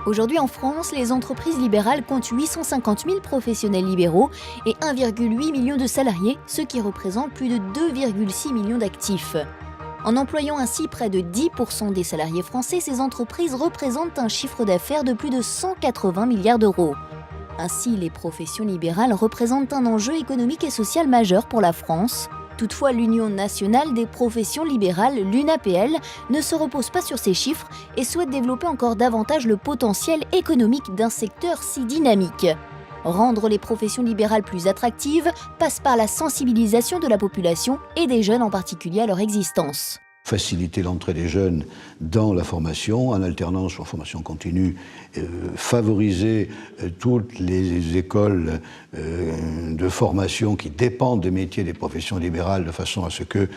Aujourd'hui en France, les entreprises libérales comptent 850 000 professionnels libéraux et 1,8 million de salariés, ce qui représente plus de 2,6 millions d'actifs. En employant ainsi près de 10% des salariés français, ces entreprises représentent un chiffre d'affaires de plus de 180 milliards d'euros. Ainsi, les professions libérales représentent un enjeu économique et social majeur pour la France. Toutefois, l'Union nationale des professions libérales, l'UNAPL, ne se repose pas sur ces chiffres et souhaite développer encore davantage le potentiel économique d'un secteur si dynamique. Rendre les professions libérales plus attractives passe par la sensibilisation de la population et des jeunes en particulier à leur existence. Faciliter l'entrée des jeunes dans la formation, en alternance ou en formation continue, favoriser toutes les écoles de formation qui dépendent des métiers des professions libérales de façon à ce que,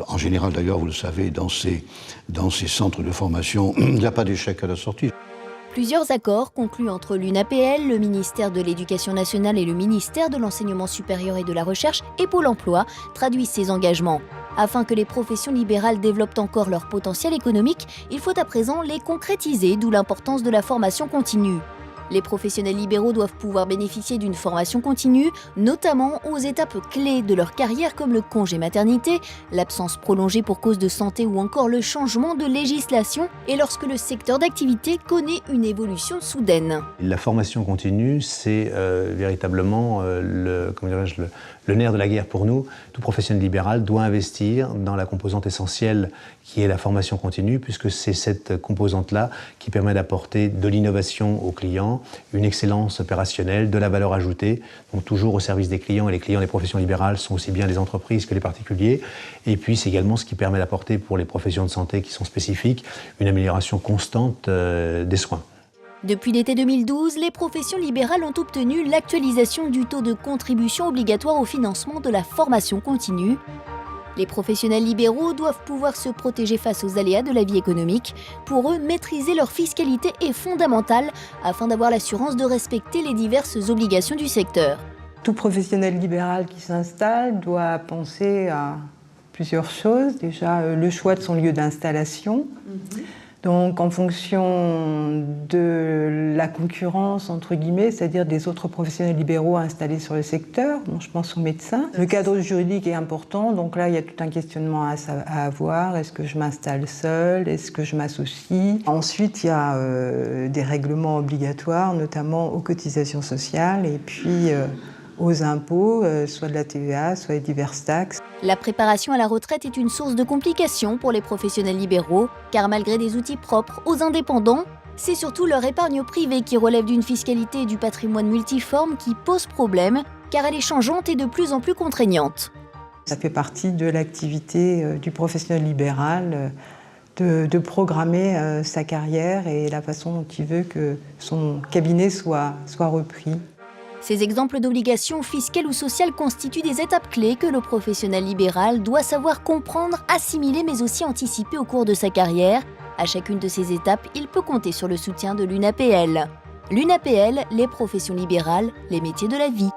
en général d'ailleurs, vous le savez, dans ces centres de formation, il n'y a pas d'échec à la sortie. Plusieurs accords conclus entre l'UNAPL, le ministère de l'Éducation nationale et le ministère de l'Enseignement supérieur et de la Recherche et Pôle emploi traduisent ces engagements. Afin que les professions libérales développent encore leur potentiel économique, il faut à présent les concrétiser, d'où l'importance de la formation continue. Les professionnels libéraux doivent pouvoir bénéficier d'une formation continue, notamment aux étapes clés de leur carrière comme le congé maternité, l'absence prolongée pour cause de santé ou encore le changement de législation et lorsque le secteur d'activité connaît une évolution soudaine. La formation continue, c'est véritablement le nerf de la guerre pour nous. Tout professionnel libéral doit investir dans la composante essentielle qui est la formation continue, puisque c'est cette composante-là qui permet d'apporter de l'innovation aux clients, une excellence opérationnelle, de la valeur ajoutée, donc toujours au service des clients, et les clients des professions libérales sont aussi bien les entreprises que les particuliers. Et puis c'est également ce qui permet d'apporter pour les professions de santé qui sont spécifiques, une amélioration constante des soins. Depuis l'été 2012, les professions libérales ont obtenu l'actualisation du taux de contribution obligatoire au financement de la formation continue. Les professionnels libéraux doivent pouvoir se protéger face aux aléas de la vie économique. Pour eux, maîtriser leur fiscalité est fondamental afin d'avoir l'assurance de respecter les diverses obligations du secteur. Tout professionnel libéral qui s'installe doit penser à plusieurs choses. Déjà, le choix de son lieu d'installation. Donc, en fonction de la concurrence, entre guillemets, c'est-à-dire des autres professionnels libéraux installés sur le secteur, bon, je pense aux médecins. Le cadre juridique est important, donc là, il y a tout un questionnement à avoir. Est-ce que je m'installe seul? Est-ce que je m'associe? Ensuite, il y a des règlements obligatoires, notamment aux cotisations sociales, et puis aux impôts, soit de la TVA, soit les diverses taxes. La préparation à la retraite est une source de complications pour les professionnels libéraux, car malgré des outils propres aux indépendants, c'est surtout leur épargne privée qui relève d'une fiscalité et du patrimoine multiforme qui pose problème, car elle est changeante et de plus en plus contraignante. Ça fait partie de l'activité du professionnel libéral de programmer sa carrière et la façon dont il veut que son cabinet soit repris. Ces exemples d'obligations fiscales ou sociales constituent des étapes clés que le professionnel libéral doit savoir comprendre, assimiler mais aussi anticiper au cours de sa carrière. À chacune de ces étapes, il peut compter sur le soutien de l'UNAPL. L'UNAPL, les professions libérales, les métiers de la vie.